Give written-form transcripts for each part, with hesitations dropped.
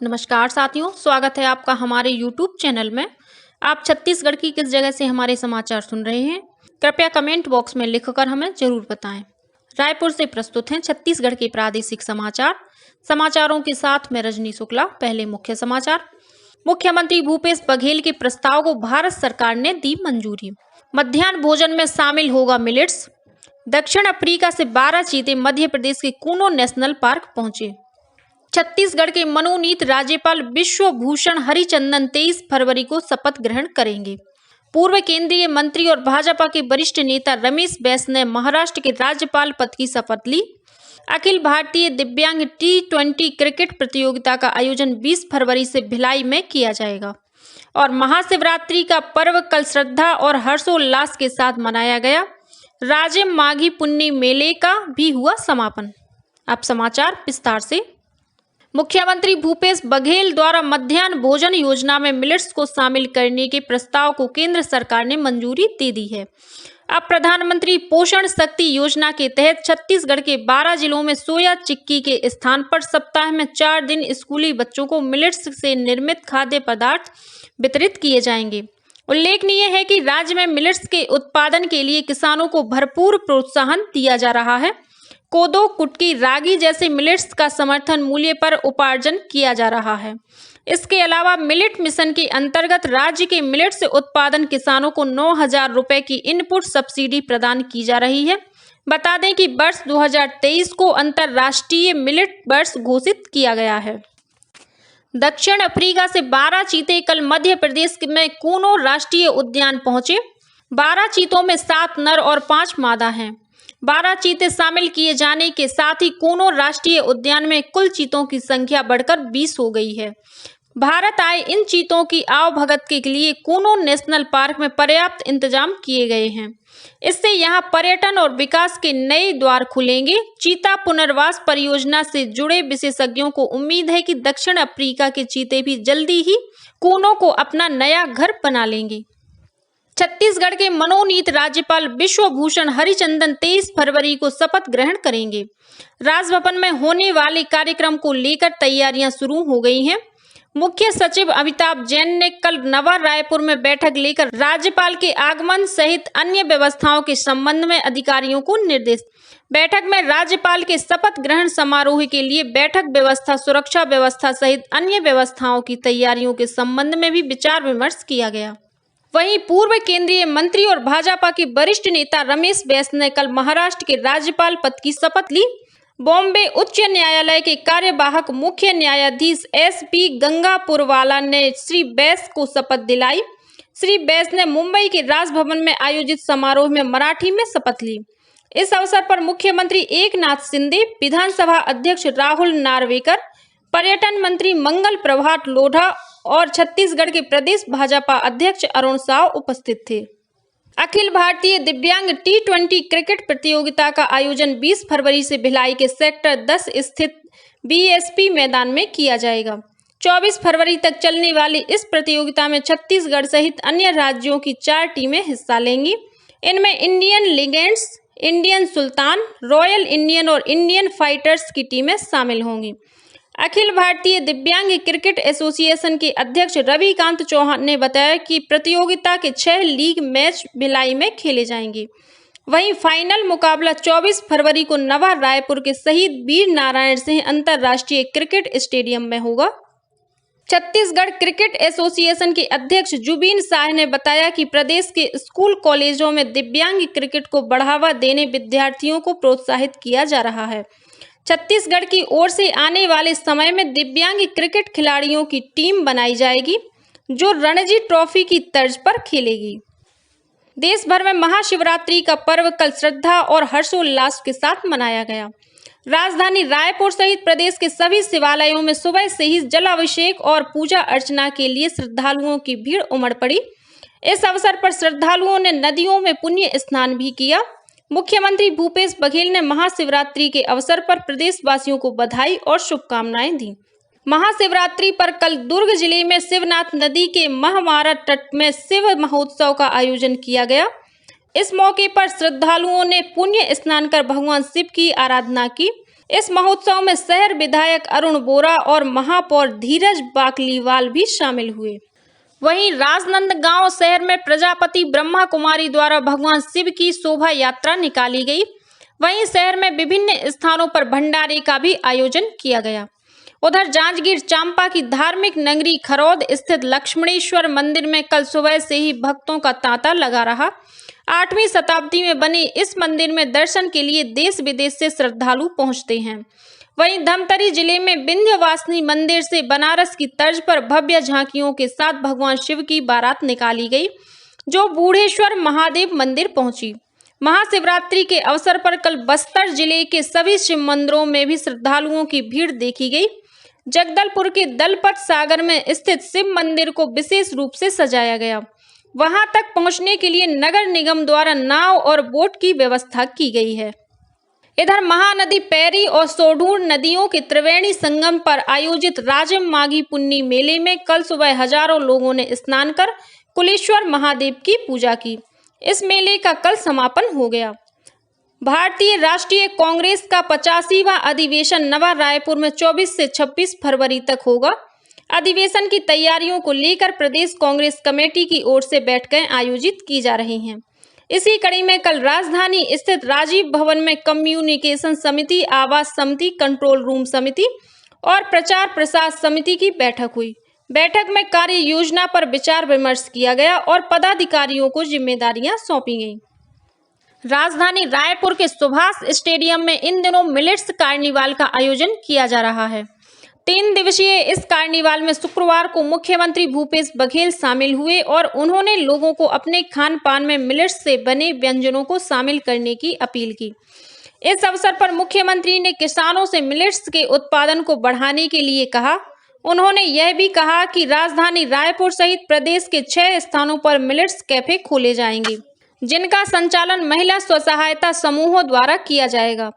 नमस्कार साथियों, स्वागत है आपका हमारे YouTube चैनल में। आप छत्तीसगढ़ की किस जगह से हमारे समाचार सुन रहे हैं? कृपया कमेंट बॉक्स में लिखकर हमें जरूर बताएं। रायपुर से प्रस्तुत हैं छत्तीसगढ़ के प्रादेशिक समाचार। समाचारों के साथ मैं रजनी शुक्ला। पहले मुख्य समाचार। मुख्यमंत्री भूपेश बघेल के प्रस्ताव को भारत सरकार ने दी मंजूरी। मध्याह्न भोजन में शामिल होगा मिलेट्स। दक्षिण अफ्रीका से 12 चीते मध्य प्रदेश के कूनो नेशनल पार्क पहुंचे। छत्तीसगढ़ के मनोनीत राज्यपाल विश्वभूषण हरिचंदन 23 फरवरी को शपथ ग्रहण करेंगे। पूर्व केंद्रीय मंत्री और भाजपा के वरिष्ठ नेता रमेश बैस ने महाराष्ट्र के राज्यपाल पद की शपथ ली। अखिल भारतीय दिव्यांग T20 क्रिकेट प्रतियोगिता का आयोजन 20 फरवरी से भिलाई में किया जाएगा। और महाशिवरात्रि का पर्व कल श्रद्धा और हर्षोल्लास के साथ मनाया गया। राजिम माघी पुन्नी मेले का भी हुआ समापन। अब समाचार विस्तार से। मुख्यमंत्री भूपेश बघेल द्वारा मध्याह्न भोजन योजना में मिलेट्स को शामिल करने के प्रस्ताव को केंद्र सरकार ने मंजूरी दे दी है। अब प्रधानमंत्री पोषण शक्ति योजना के तहत छत्तीसगढ़ के 12 जिलों में सोया चिक्की के स्थान पर सप्ताह में 4 दिन स्कूली बच्चों को मिलेट्स से निर्मित खाद्य पदार्थ वितरित किए जाएंगे। उल्लेखनीय है कि राज्य में मिलेट्स के उत्पादन के लिए किसानों को भरपूर प्रोत्साहन दिया जा रहा है। कोदो, कुटकी, रागी जैसे मिलेट्स का समर्थन मूल्य पर उपार्जन किया जा रहा है। इसके अलावा मिलेट मिशन के अंतर्गत राज्य के मिलेट्स उत्पादन किसानों को 9,000 रुपए की इनपुट सब्सिडी प्रदान की जा रही है। बता दें कि वर्ष 2023 को अंतर्राष्ट्रीय मिलेट वर्ष घोषित किया गया है। दक्षिण अफ्रीका से 12 चीते कल मध्य प्रदेश में कूनो राष्ट्रीय उद्यान पहुंचे। 12 चीतों में 7 नर और 5 मादा हैं। 12 चीते शामिल किए जाने के साथ ही कूनो राष्ट्रीय उद्यान में कुल चीतों की संख्या बढ़कर 20 हो गई है। भारत आए इन चीतों की आवभगत के लिए कूनो नेशनल पार्क में पर्याप्त इंतजाम किए गए हैं। इससे यहां पर्यटन और विकास के नए द्वार खुलेंगे। चीता पुनर्वास परियोजना से जुड़े विशेषज्ञों को उम्मीद है कि दक्षिण अफ्रीका के चीते भी जल्दी ही कूनो को अपना नया घर बना लेंगे। छत्तीसगढ़ के मनोनीत राज्यपाल विश्वभूषण हरिचंदन 23 फरवरी को शपथ ग्रहण करेंगे। राजभवन में होने वाले कार्यक्रम को लेकर तैयारियां शुरू हो गई हैं। मुख्य सचिव अमिताभ जैन ने कल नवा रायपुर में बैठक लेकर राज्यपाल के आगमन सहित अन्य व्यवस्थाओं के संबंध में अधिकारियों को निर्देश। बैठक में राज्यपाल के शपथ ग्रहण समारोह के लिए बैठक व्यवस्था, सुरक्षा व्यवस्था सहित अन्य व्यवस्थाओं की तैयारियों के संबंध में भी विचार विमर्श किया गया। वहीं पूर्व केंद्रीय मंत्री और भाजपा के वरिष्ठ नेता रमेश बैस ने कल महाराष्ट्र के राज्यपाल पद की शपथ ली। बॉम्बे उच्च न्यायालय के कार्यवाहक मुख्य न्यायाधीश SP गंगापुरवाला ने श्री बैस को शपथ दिलाई। श्री बैस ने मुंबई के राजभवन में आयोजित समारोह में मराठी में शपथ ली। इस अवसर पर मुख्यमंत्री एकनाथ शिंदे, विधानसभा अध्यक्ष राहुल नार्वेकर, पर्यटन मंत्री मंगल प्रभात लोढ़ा और छत्तीसगढ़ के प्रदेश भाजपा अध्यक्ष अरुण साव उपस्थित थे। अखिल भारतीय दिव्यांग T20 क्रिकेट प्रतियोगिता का आयोजन 20 फरवरी से भिलाई के सेक्टर 10 स्थित BSP मैदान में किया जाएगा। 24 फरवरी तक चलने वाली इस प्रतियोगिता में छत्तीसगढ़ सहित अन्य राज्यों की 4 टीमें हिस्सा लेंगी। इनमें इंडियन लीजेंड्स, इंडियन सुल्तान, रॉयल इंडियन और इंडियन फाइटर्स की टीमें शामिल होंगी। अखिल भारतीय दिव्यांग क्रिकेट एसोसिएशन के अध्यक्ष रविकांत चौहान ने बताया कि प्रतियोगिता के 6 लीग मैच भिलाई में खेले जाएंगे। वहीं फाइनल मुकाबला 24 फरवरी को नवा रायपुर के शहीद वीर नारायण सिंह अंतर्राष्ट्रीय क्रिकेट स्टेडियम में होगा। छत्तीसगढ़ क्रिकेट एसोसिएशन के अध्यक्ष जुबीन शाह ने बताया कि प्रदेश के स्कूल कॉलेजों में दिव्यांग क्रिकेट को बढ़ावा देने विद्यार्थियों को प्रोत्साहित किया जा रहा है। छत्तीसगढ़ की ओर से आने वाले समय में दिव्यांग क्रिकेट खिलाड़ियों की टीम बनाई जाएगी, जो रणजी ट्रॉफी की तर्ज पर खेलेगी। देश भर में महाशिवरात्रि का पर्व कल श्रद्धा और हर्षोल्लास के साथ मनाया गया। राजधानी रायपुर सहित प्रदेश के सभी शिवालयों में सुबह से ही जलाभिषेक और पूजा अर्चना के लिए श्रद्धालुओं की भीड़ उमड़ पड़ी। इस अवसर पर श्रद्धालुओं ने नदियों में पुण्य स्नान भी किया। मुख्यमंत्री भूपेश बघेल ने महाशिवरात्रि के अवसर पर प्रदेशवासियों को बधाई और शुभकामनाएं दी। महाशिवरात्रि पर कल दुर्ग जिले में शिवनाथ नदी के महमारा तट में शिव महोत्सव का आयोजन किया गया। इस मौके पर श्रद्धालुओं ने पुण्य स्नान कर भगवान शिव की आराधना की। इस महोत्सव में शहर विधायक अरुण बोरा और महापौर धीरज बाकलीवाल भी शामिल हुए। वहीं राजनांदगांव शहर में प्रजापति ब्रह्मा कुमारी द्वारा भगवान शिव की शोभा यात्रा निकाली गई। वहीं शहर में विभिन्न स्थानों पर भंडारे का भी आयोजन किया गया। उधर जांजगीर चांपा की धार्मिक नगरी खरौद स्थित लक्ष्मणेश्वर मंदिर में कल सुबह से ही भक्तों का तांता लगा रहा। 8वीं शताब्दी में बने इस मंदिर में दर्शन के लिए देश विदेश से श्रद्धालु पहुंचते हैं। वहीं धमतरी जिले में विंध्यवासिनी मंदिर से बनारस की तर्ज पर भव्य झांकियों के साथ भगवान शिव की बारात निकाली गई, जो बूढ़ेश्वर महादेव मंदिर पहुंची। महाशिवरात्रि के अवसर पर कल बस्तर जिले के सभी शिव मंदिरों में भी श्रद्धालुओं की भीड़ देखी गई। जगदलपुर के दलपत सागर में स्थित शिव मंदिर को विशेष रूप से सजाया गया। वहां तक पहुंचने के लिए नगर निगम द्वारा नाव और बोट की व्यवस्था की गई है। इधर महानदी पैरी और सोढूर नदियों के त्रिवेणी संगम पर आयोजित राजिम माघी पुन्नी मेले में कल सुबह हजारों लोगों ने स्नान कर कुलेश्वर महादेव की पूजा की। इस मेले का कल समापन हो गया। भारतीय राष्ट्रीय कांग्रेस का 85वां अधिवेशन नवा रायपुर में 24 से 26 फरवरी तक होगा। अधिवेशन की तैयारियों को लेकर प्रदेश कांग्रेस कमेटी की ओर से बैठकें आयोजित की जा रही हैं। इसी कड़ी में कल राजधानी स्थित राजीव भवन में कम्युनिकेशन समिति, आवास समिति, कंट्रोल रूम समिति और प्रचार प्रसार समिति की बैठक हुई। बैठक में कार्य योजना पर विचार विमर्श किया गया और पदाधिकारियों को जिम्मेदारियां सौंपी गईं। राजधानी रायपुर के सुभाष स्टेडियम में इन दिनों मिलेट्स कार्निवाल का आयोजन किया जा रहा है। 3 दिवसीय इस कार्निवाल में शुक्रवार को मुख्यमंत्री भूपेश बघेल शामिल हुए और उन्होंने लोगों को अपने खान पान में मिलेट्स से बने व्यंजनों को शामिल करने की अपील की। इस अवसर पर मुख्यमंत्री ने किसानों से मिलेट्स के उत्पादन को बढ़ाने के लिए कहा। उन्होंने यह भी कहा कि राजधानी रायपुर सहित प्रदेश के 6 स्थानों पर मिलेट्स कैफे खोले जाएंगे, जिनका संचालन महिला स्वसहायता समूहों द्वारा किया जाएगा।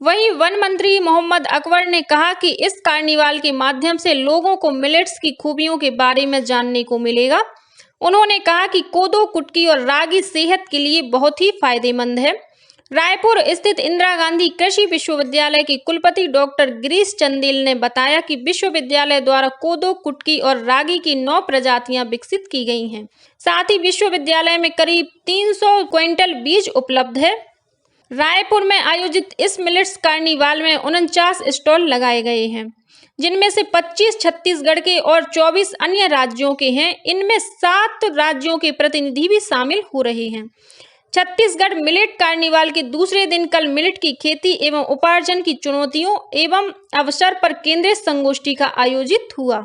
वहीं वन मंत्री मोहम्मद अकबर ने कहा कि इस कार्निवाल के माध्यम से लोगों को मिलेट्स की खूबियों के बारे में जानने को मिलेगा। उन्होंने कहा कि कोदो, कुटकी और रागी सेहत के लिए बहुत ही फायदेमंद है। रायपुर स्थित इंदिरा गांधी कृषि विश्वविद्यालय के कुलपति डॉक्टर गिरीश चंदेल ने बताया कि विश्वविद्यालय द्वारा कोदो, कुटकी और रागी की 9 प्रजातियां विकसित की गई हैं। साथ ही विश्वविद्यालय में करीब 300 क्विंटल बीज उपलब्ध है। रायपुर में आयोजित इस मिलेट्स कार्निवाल में 49 स्टॉल लगाए गए हैं, जिनमें से 25 छत्तीसगढ़ के और 24 अन्य राज्यों के हैं। इनमें 7 राज्यों के प्रतिनिधि भी शामिल हो रहे हैं। छत्तीसगढ़ मिलेट कार्निवाल के दूसरे दिन कल मिलेट की खेती एवं उपार्जन की चुनौतियों एवं अवसर पर केंद्रीय संगोष्ठी का आयोजित हुआ।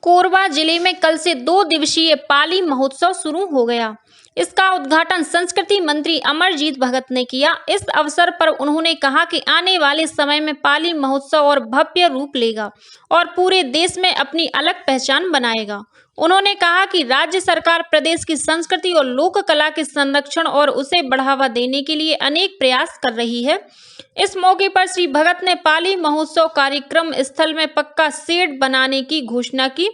कोरबा जिले में कल से 2 दिवसीय पाली महोत्सव शुरू हो गया। इसका उद्घाटन संस्कृति मंत्री अमरजीत भगत ने किया। इस अवसर पर उन्होंने कहा कि आने वाले समय में पाली महोत्सव और भव्य रूप लेगा और पूरे देश में अपनी अलग पहचान बनाएगा। उन्होंने कहा कि राज्य सरकार प्रदेश की संस्कृति और लोक कला के संरक्षण और उसे बढ़ावा देने के लिए अनेक प्रयास कर रही है। इस मौके पर श्री भगत ने पाली महोत्सव कार्यक्रम स्थल में पक्का शेड बनाने की घोषणा की।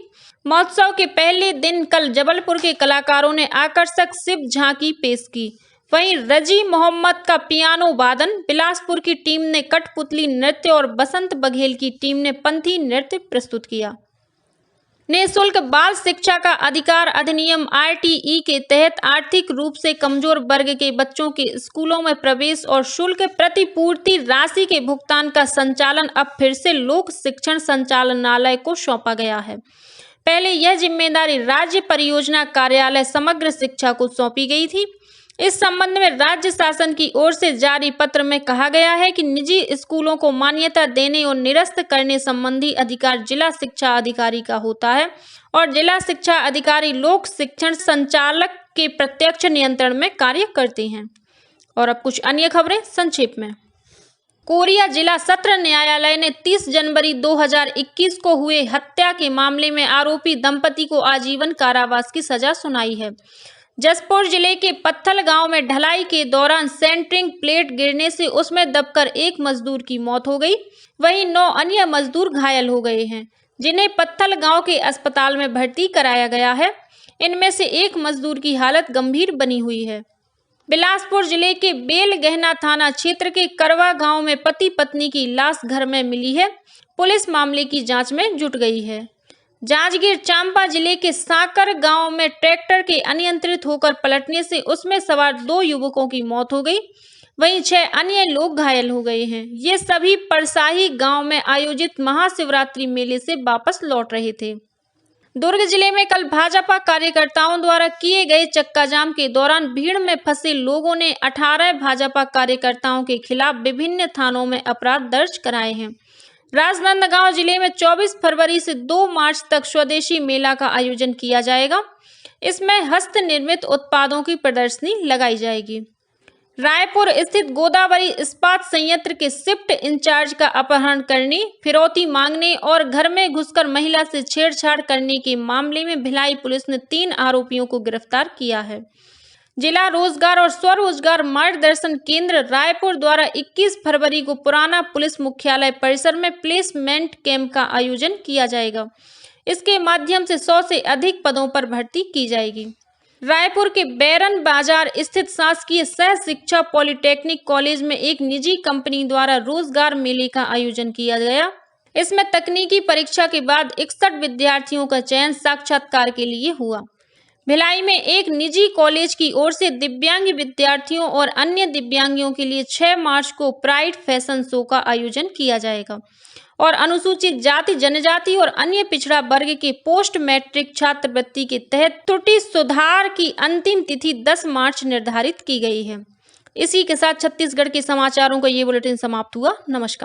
महोत्सव के पहले दिन कल जबलपुर के कलाकारों ने आकर्षक शिव झांकी पेश की। वहीं रजी मोहम्मद का पियानो वादन, बिलासपुर की टीम ने कठपुतली नृत्य और बसंत बघेल की टीम ने पंथी नृत्य प्रस्तुत किया। निःशुल्क बाल शिक्षा का अधिकार अधिनियम RTE के तहत आर्थिक रूप से कमजोर वर्ग के बच्चों के स्कूलों में प्रवेश और शुल्क प्रतिपूर्ति राशि के भुगतान का संचालन अब फिर से लोक शिक्षण संचालनालय को सौंपा गया है। पहले यह जिम्मेदारी राज्य परियोजना कार्यालय समग्र शिक्षा को सौंपी गई थी। इस संबंध में राज्य शासन की ओर से जारी पत्र में कहा गया है कि निजी स्कूलों को मान्यता देने और निरस्त करने संबंधी अधिकार जिला शिक्षा अधिकारी का होता है और जिला शिक्षा अधिकारी लोक शिक्षण संचालक के प्रत्यक्ष नियंत्रण में कार्य करते हैं। और अब कुछ अन्य खबरें संक्षेप में। कोरिया जिला सत्र न्यायालय ने 30 जनवरी 2021 को हुए हत्या के मामले में आरोपी दंपति को आजीवन कारावास की सजा सुनाई है। जसपुर जिले के पत्थल गांव में ढलाई के दौरान सेंटरिंग प्लेट गिरने से उसमें दबकर एक मजदूर की मौत हो गई। वहीं 9 अन्य मजदूर घायल हो गए हैं, जिन्हें पत्थल गांव के अस्पताल में भर्ती कराया गया है। इनमें से एक मजदूर की हालत गंभीर बनी हुई है। बिलासपुर जिले के बेलगहना थाना क्षेत्र के करवा गांव में पति पत्नी की लाश घर में मिली है। पुलिस मामले की जांच में जुट गई है। जांजगीर चांपा जिले के साकर गांव में ट्रैक्टर के अनियंत्रित होकर पलटने से उसमें सवार 2 युवकों की मौत हो गई, वहीं 6 अन्य लोग घायल हो गए हैं। ये सभी परसाही गांव में आयोजित महाशिवरात्रि मेले से वापस लौट रहे थे। दुर्ग जिले में कल भाजपा कार्यकर्ताओं द्वारा किए गए चक्का जाम के दौरान भीड़ में फंसे लोगों ने 18 भाजपा कार्यकर्ताओं के खिलाफ विभिन्न थानों में अपराध दर्ज कराए हैं। राजनांदगांव जिले में 24 फरवरी से 2 मार्च तक स्वदेशी मेला का आयोजन किया जाएगा। इसमें हस्त निर्मित उत्पादों की प्रदर्शनी लगाई जाएगी। रायपुर स्थित गोदावरी इस्पात संयंत्र के शिफ्ट इंचार्ज का अपहरण करने, फिरौती मांगने और घर में घुसकर महिला से छेड़छाड़ करने के मामले में भिलाई पुलिस ने 3 आरोपियों को गिरफ्तार किया है। जिला रोजगार और स्वरोजगार मार्गदर्शन केंद्र रायपुर द्वारा 21 फरवरी को पुराना पुलिस मुख्यालय परिसर में प्लेसमेंट कैंप का आयोजन किया जाएगा। इसके माध्यम से 100 से अधिक पदों पर भर्ती की जाएगी। रायपुर के बैरन बाजार स्थित शासकीय सह शिक्षा पॉलिटेक्निक कॉलेज में एक निजी कंपनी द्वारा रोजगार मेले का आयोजन किया गया। इसमें तकनीकी परीक्षा के बाद 61 विद्यार्थियों का चयन साक्षात्कार के लिए हुआ। भिलाई में एक निजी कॉलेज की ओर से दिव्यांग विद्यार्थियों और अन्य दिव्यांगियों के लिए 6 मार्च को प्राइड फैशन शो का आयोजन किया जाएगा और अनुसूचित जाति, जनजाति और अन्य पिछड़ा वर्ग के पोस्ट मैट्रिक छात्रवृत्ति के तहत त्रुटि सुधार की अंतिम तिथि 10 मार्च निर्धारित की गई है। इसी के साथ छत्तीसगढ़ के समाचारों का ये बुलेटिन समाप्त हुआ। नमस्कार।